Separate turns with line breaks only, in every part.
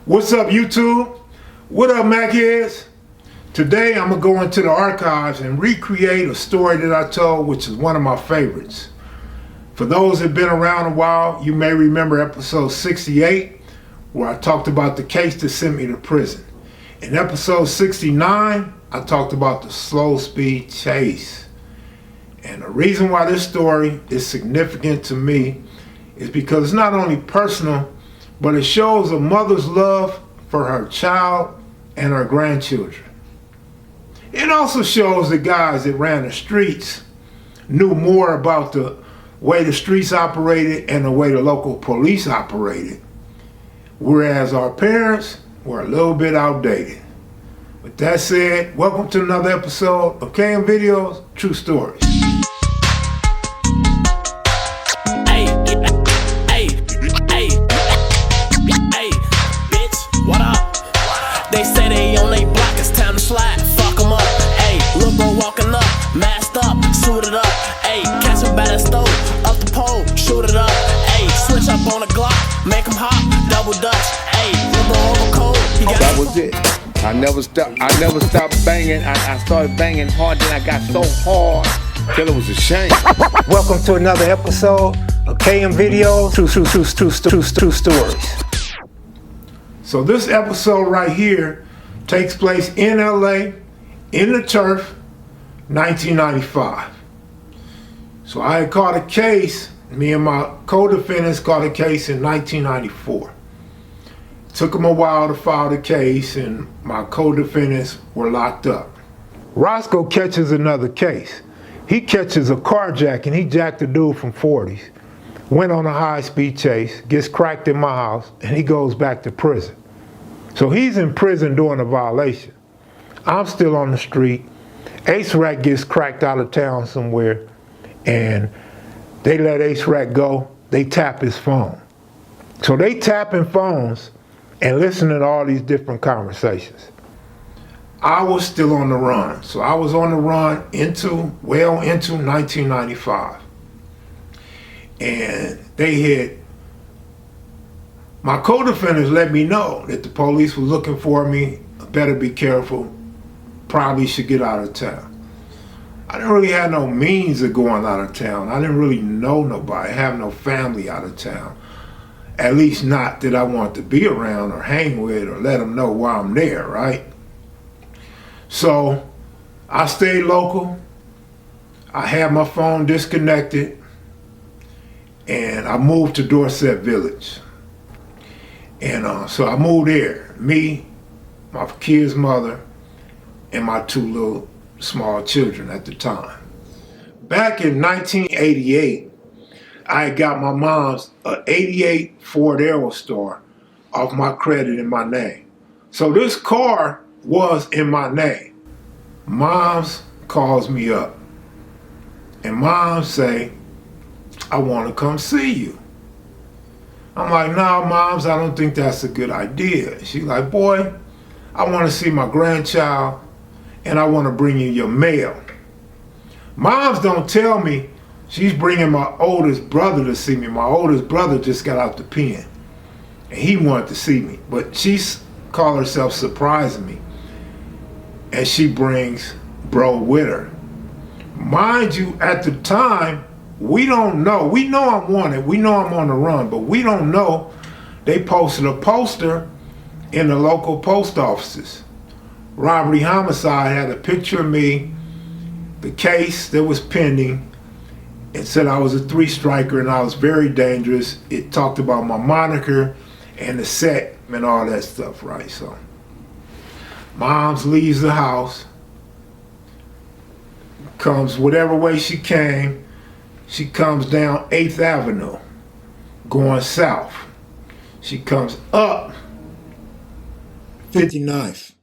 What's up, YouTube? What up, Mac heads? Today I'm gonna go into the archives and recreate a story that I told, which is one of my favorites. For those that have been around a while, you may remember episode 68, where I talked about the case that sent me to prison. In episode 69, I talked about the slow speed chase. And the reason why this story is significant to me is because it's not only personal, but it shows a mother's love for her child and her grandchildren. It also shows the guys that ran the streets knew more about the way the streets operated and the way the local police operated, whereas our parents were a little bit outdated. With that said, welcome to another episode of KM Videos, True Stories.
They say they on they block, it's time to slide, fuck them up. Ayy, lil' bro walking up, masked up, suited up. Ayy, catch him by the stove, up the pole, shoot it up. Ayy, switch up on the Glock, make him hop, double dutch. Ayy, lil' bro over cold, he got
that was it. I never stopped banging. I started banging hard, then I got so hard till it was a shame.
Welcome to another episode of KM Videos, True Stories. So this episode right here takes place in LA, in the turf, 1995. So I had caught a case, me and my co-defendants caught a case in 1994. It took them a while to file the case and my co-defendants were locked up. Roscoe catches another case. He catches a carjacking. He jacked a dude from 40s, went on a high-speed chase, gets cracked in my house, and he goes back to prison. So he's in prison doing a violation. I'm still on the street. Ace Rack gets cracked out of town somewhere, and they let Ace Rack go. They tap his phone. So they tapping phones and listening to all these different conversations. I was still on the run. So I was on the run into 1995. And they had, my co-defendants let me know that the police were looking for me. Better be careful. Probably should get out of town. I didn't really have no means of going out of town. I didn't really know nobody. I have no family out of town. At least not that I want to be around or hang with or let them know why I'm there, right? So I stayed local. I had my phone disconnected. And I moved to Dorset Village. And so I moved there, me, my kid's mother, and my two little small children at the time. Back in 1988, I got my mom's 88 Ford Aerostar off my credit in my name. So this car was in my name. Mom's calls me up, and Mom say, I want to come see you. I'm like, nah, Moms, I don't think that's a good idea. She's like, boy, I want to see my grandchild and I want to bring you your mail. Moms don't tell me she's bringing my oldest brother to see me. My oldest brother just got out the pen and he wanted to see me, but she's called herself surprising me. And she brings bro with her. Mind you, at the time, we don't know. We know I'm wanted. We know I'm on the run, but we don't know they posted a poster in the local post offices. Robbery homicide had a picture of me, the case that was pending. It said I was a 3-striker and I was very dangerous. It talked about my moniker and the set and all that stuff, right? So Moms leaves the house, comes whatever way she came. She comes down 8th Avenue, going south. She comes up 59th.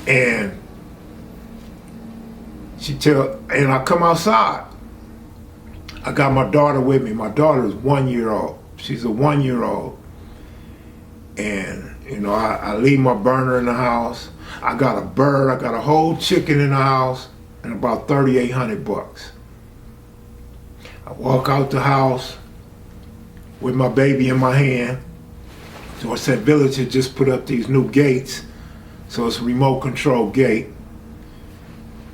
And and I come outside. I got my daughter with me. My daughter is 1 year old. She's a 1-year-old. And, you know, I leave my burner in the house. I got a bird, I got a whole chicken in the house. And about $3,800. I walk out the house, with my baby in my hand. So I said, Village had just put up these new gates. So it's a remote control gate.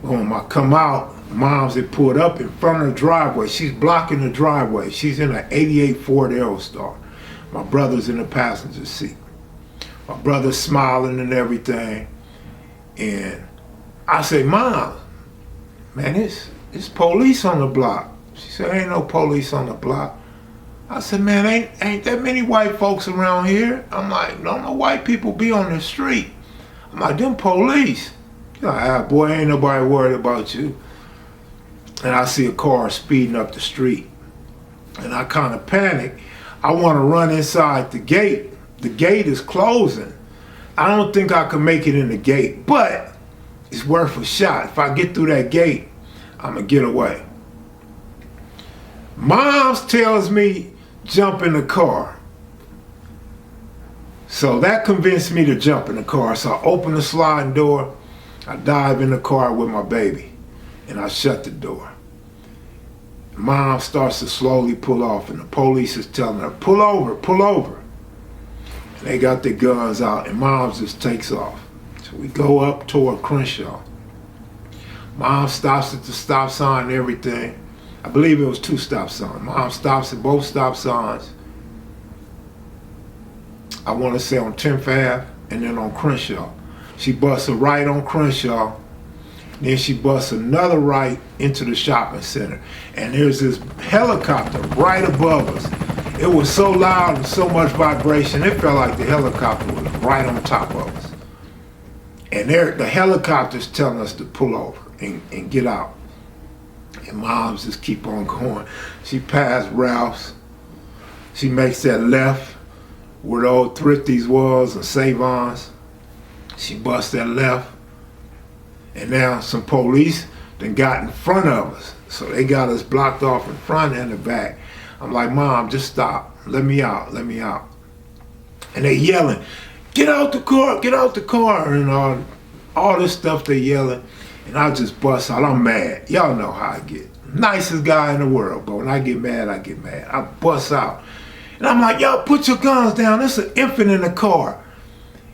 Boom, I come out, mom's had pulled up in front of the driveway. She's blocking the driveway. She's in an 88 Ford Aerostar. My brother's in the passenger seat. My brother's smiling and everything. And I say, Mom, man, it's police on the block. She said, ain't no police on the block. I said, man, ain't that many white folks around here? I'm like, don't no white people be on the street. I'm like, them police. She's like, ah, boy, ain't nobody worried about you. And I see a car speeding up the street. And I kind of panic. I want to run inside the gate. The gate is closing. I don't think I can make it in the gate, but it's worth a shot. If I get through that gate, I'm going to get away. Mom's tells me, jump in the car. So that convinced me to jump in the car. So I open the sliding door, I dive in the car with my baby, and I shut the door. Mom starts to slowly pull off, and the police is telling her, pull over, pull over. And they got their guns out, and Mom just takes off. So we go up toward Crenshaw. Mom stops at the stop sign and everything. I believe it was 2 stop signs. Mom stops at both stop signs. I want to say on 10th Ave and then on Crenshaw. She busts a right on Crenshaw. Then she busts another right into the shopping center. And there's this helicopter right above us. It was so loud and so much vibration, it felt like the helicopter was right on top of us. And the helicopter's telling us to pull over and get out. And Mom's just keep on going. She passed Ralph's. She makes that left where the old Thrifties was and Savon's. She busts that left. And now some police then got in front of us. So they got us blocked off in front and the back. I'm like, Mom, just stop. Let me out, let me out. And they yelling, get out the car, get out the car. And all this stuff they yelling. And I just bust out. I'm mad. Y'all know how I get. Nicest guy in the world, but when I get mad, I get mad. I bust out. And I'm like, yo, put your guns down. There's an infant in the car.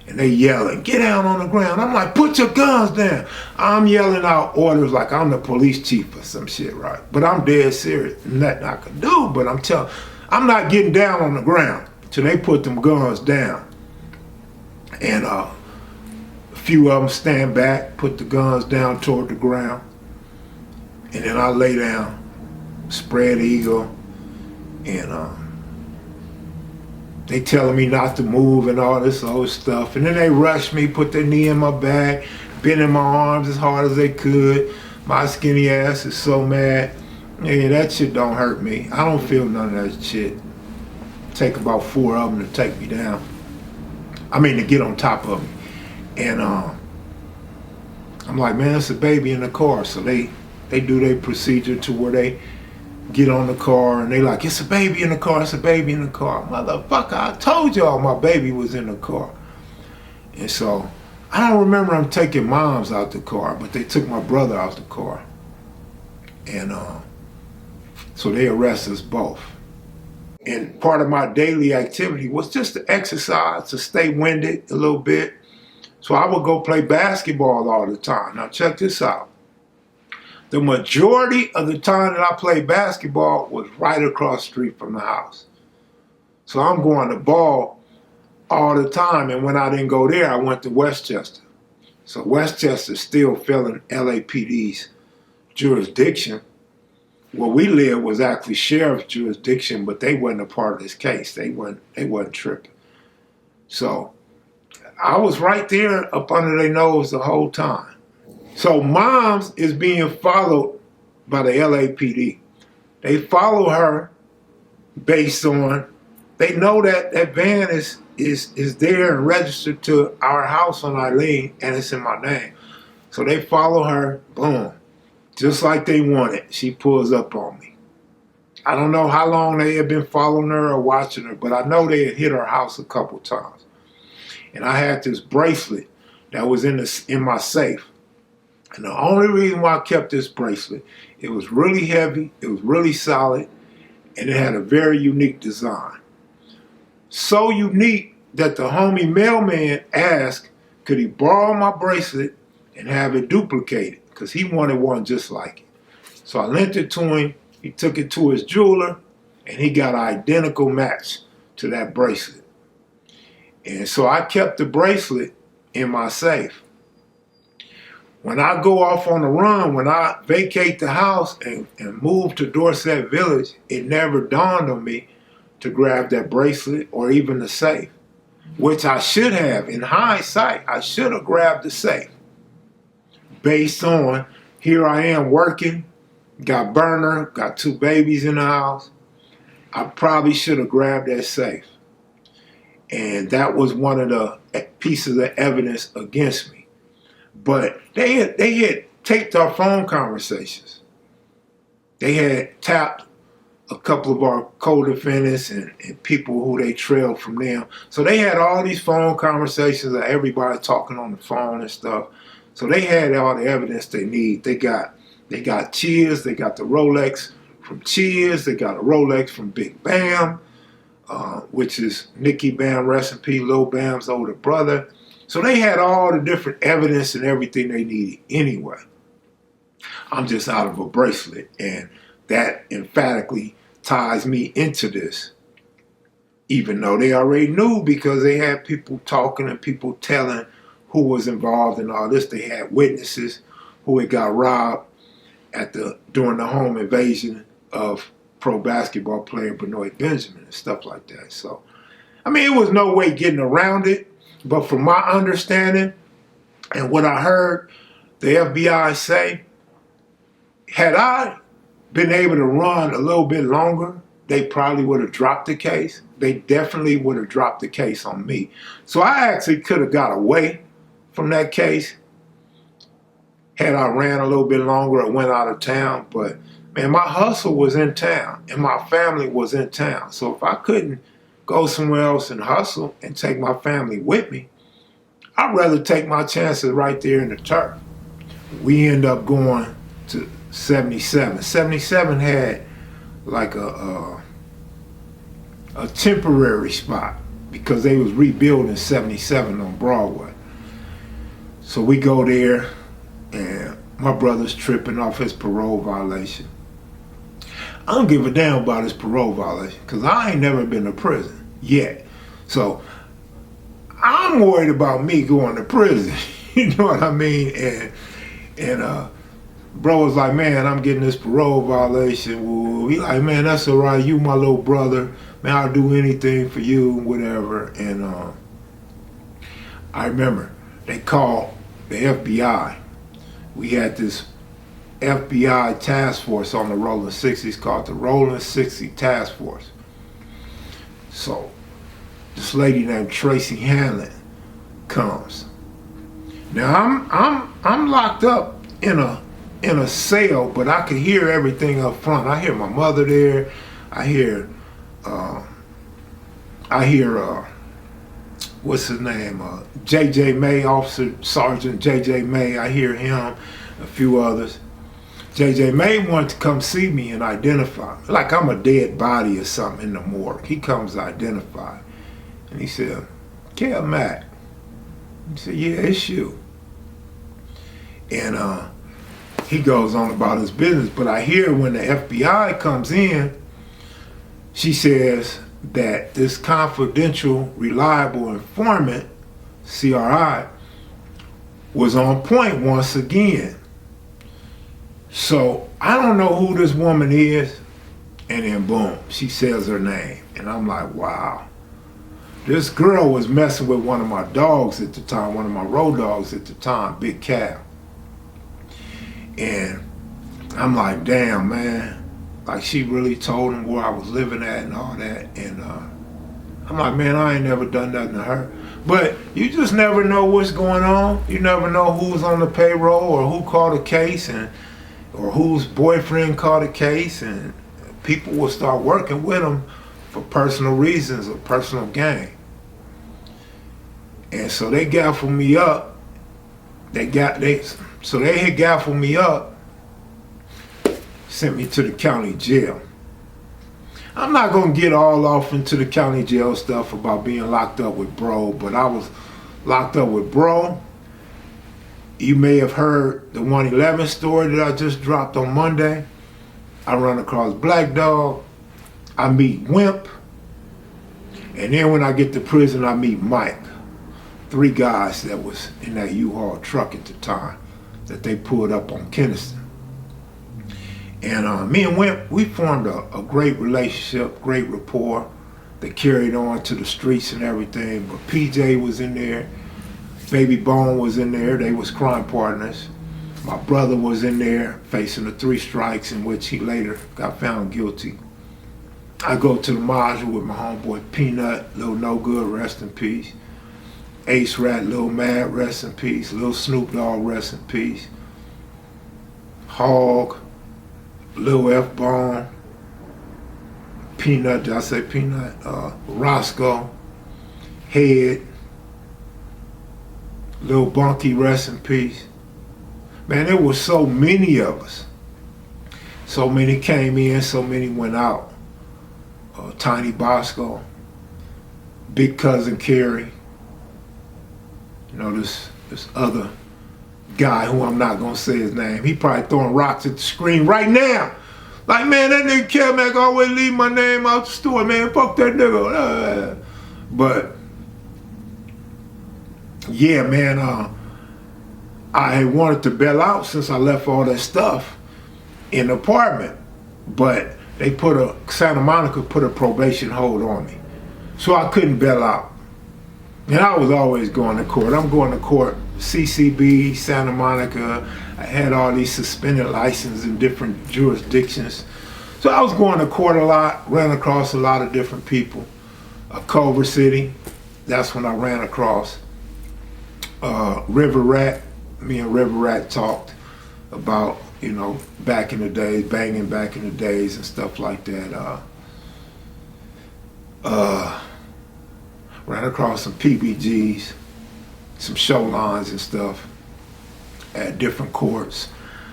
And they yelling, get down on the ground. I'm like, put your guns down. I'm yelling out orders like I'm the police chief or some shit, right? But I'm dead serious. Nothing I can do, but I'm not getting down on the ground till they put them guns down. And a few of them stand back, put the guns down toward the ground. And then I lay down, spread eagle, and they telling me not to move and all this old stuff. And then they rush me, put their knee in my back, bend in my arms as hard as they could. My skinny ass is so mad. Yeah, that shit don't hurt me. I don't feel none of that shit. Take about 4 of them to take me down. I mean, to get on top of me. And I'm like, man, it's a baby in the car. So they do their procedure to where they get on the car and they like, it's a baby in the car, it's a baby in the car. Motherfucker, I told y'all my baby was in the car. And so I don't remember them taking Moms out the car, but they took my brother out the car. And so they arrest us both. And part of my daily activity was just to exercise, to stay winded a little bit. So I would go play basketball all the time. Now check this out. The majority of the time that I played basketball was right across the street from the house. So I'm going to ball all the time. And when I didn't go there, I went to Westchester. So Westchester still fell in LAPD's jurisdiction. Where we lived was actually sheriff's jurisdiction, but they wasn't a part of this case. They wasn't tripping. So I was right there up under their nose the whole time. So Moms is being followed by the LAPD. They follow her based on, they know that that van is there and registered to our house on Eileen and it's in my name. So they follow her, boom. Just like they wanted, she pulls up on me. I don't know how long they had been following her or watching her, but I know they had hit her house a couple times. And I had this bracelet that was in my safe. And the only reason why I kept this bracelet, it was really heavy, it was really solid, and it had a very unique design. So unique that the homie mailman asked, could he borrow my bracelet and have it duplicated? Because he wanted one just like it. So I lent it to him, he took it to his jeweler, and he got an identical match to that bracelet. And so I kept the bracelet in my safe. When I go off on the run, when I vacate the house and move to Dorset Village, it never dawned on me to grab that bracelet or even the safe, which I should have. In hindsight, I should have grabbed the safe. Based on, here I am working, got burner, got 2 babies in the house. I probably should have grabbed that safe. And that was one of the pieces of evidence against me. But they had taped our phone conversations. They had tapped a couple of our co-defendants and people who they trailed from them. So they had all these phone conversations of everybody talking on the phone and stuff. So they had all the evidence they need. They got Cheers, they got the Rolex from Cheers, they got a Rolex from Big Bam, which is Nicky Bam, rest in peace, Lil Bam's older brother. So they had all the different evidence and everything they needed anyway. I'm just out of a bracelet, and that emphatically ties me into this. Even though they already knew, because they had people talking and people telling who was involved in all this. They had witnesses who had got robbed during the home invasion of pro basketball player Benoit Benjamin and stuff like that. So, I mean, it was no way getting around it. But from my understanding and what I heard the FBI say, had I been able to run a little bit longer, they probably would have dropped the case. They definitely would have dropped the case on me. So I actually could have got away from that case had I ran a little bit longer or went out of town. But man, my hustle was in town and my family was in town. So if I couldn't go somewhere else and hustle and take my family with me, I'd rather take my chances right there in the turf. We end up going to 77. 77 had like a temporary spot because they was rebuilding 77 on Broadway. So we go there and my brother's tripping off his parole violation. I don't give a damn about his parole violation because I ain't never been to prison yet. So I'm worried about me going to prison. You know what I mean? And bro was like, man, I'm getting this parole violation. Woo. He like, man, that's all right. You my little brother. Man, I'll do anything for you, whatever. And I remember they called the FBI. We had this FBI task force on the Rolling 60s called the Rolling 60 Task Force. So this lady named Tracy Hanlon comes. Now I'm locked up in a cell, but I can hear everything up front. I hear my mother there. I hear what's his name? J.J. May, Officer Sergeant J.J. May. I hear him, a few others. J.J. May wanted to come see me and identify me, like I'm a dead body or something in the morgue. He comes to identify. And he said, Kev Mac. He said, yeah, it's you. And he goes on about his business. But I hear when the FBI comes in, she says that this confidential, reliable informant, CRI, was on point once again. So I don't know who this woman is. And then boom, she says her name. And I'm like, wow. This girl was messing with one of my dogs at the time, one of my road dogs at the time, Big Cal. And I'm like, damn, man. Like, she really told him where I was living at and all that. And I'm like, man, I ain't never done nothing to her. But you just never know what's going on. You never know who's on the payroll or who caught a case or whose boyfriend caught a case. And people will start working with them for personal reasons or personal gain. And so they gaffled me up. They had gaffled me up, sent me to the county jail. I'm not gonna get all off into the county jail stuff about being locked up with bro, but I was locked up with bro. You may have heard the 111 story that I just dropped on Monday. I run across Black Dog. I meet Wimp. And then when I get to prison, I meet Mike. 3 guys that was in that U-Haul truck at the time that they pulled up on Keniston. And me and Wimp, we formed a great relationship, great rapport that carried on to the streets and everything. But PJ was in there, Baby Bone was in there, they was crime partners. My brother was in there facing the 3 strikes in which he later got found guilty. I go to the module with my homeboy Peanut, Lil No Good, rest in peace. Ace Rat, Lil Mad, rest in peace. Lil Snoop Dogg, rest in peace. Hog, Lil F Bone, Peanut, did I say Peanut? Roscoe, Head, Lil Bunky, rest in peace. Man, there was so many of us. So many came in, so many went out. Tiny Bosco, Big Cousin Kerry, you know, this other guy who I'm not gonna say his name. He probably throwing rocks at the screen right now. Like, man, that nigga Kev Mac always leave my name out the store, man. Fuck that nigga. But yeah, man, I had wanted to bail out since I left all that stuff in the apartment, but they Santa Monica put a probation hold on me. So I couldn't bail out. And I was always going to court. I'm going to court, CCB, Santa Monica. I had all these suspended licenses in different jurisdictions. So I was going to court a lot, ran across a lot of different people. Culver City, that's when I ran across River Rat. Me and River Rat talked about, you know, back in the days, banging back in the days and stuff like that. Ran across some PBGs, some show lines and stuff at different courts.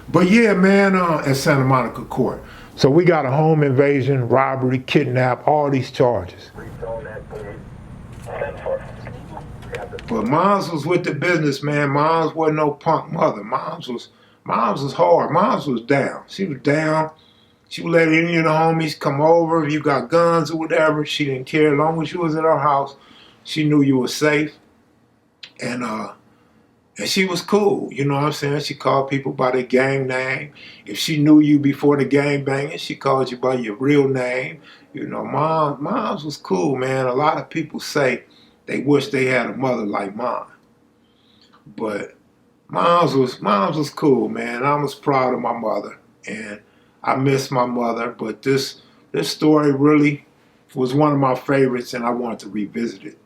But yeah, man, at Santa Monica Court. So we got a home invasion, robbery, kidnap, all these charges. But Moms was with the business, man. Moms wasn't no punk mother. Moms was hard. Moms was down. She was down. She would let any of the homies come over. If you got guns or whatever, she didn't care. As long as you was at her house, she knew you were safe. And she was cool, you know what I'm saying? She called people by their gang name. If she knew you before the gang banging, she called you by your real name. You know, Moms was cool, man. A lot of people say they wish they had a mother like mine. But Moms was cool, man. I was proud of my mother, and I miss my mother. But this story really was one of my favorites, and I wanted to revisit it.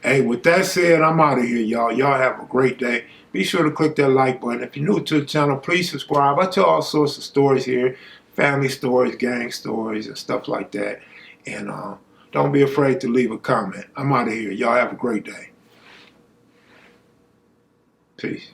Hey, with that said, I'm out of here, y'all. Y'all have a great day. Be sure to click that like button. If you're new to the channel, please subscribe. I tell all sorts of stories here, family stories, gang stories, and stuff like that. And don't be afraid to leave a comment. I'm out of here. Y'all have a great day. Peace.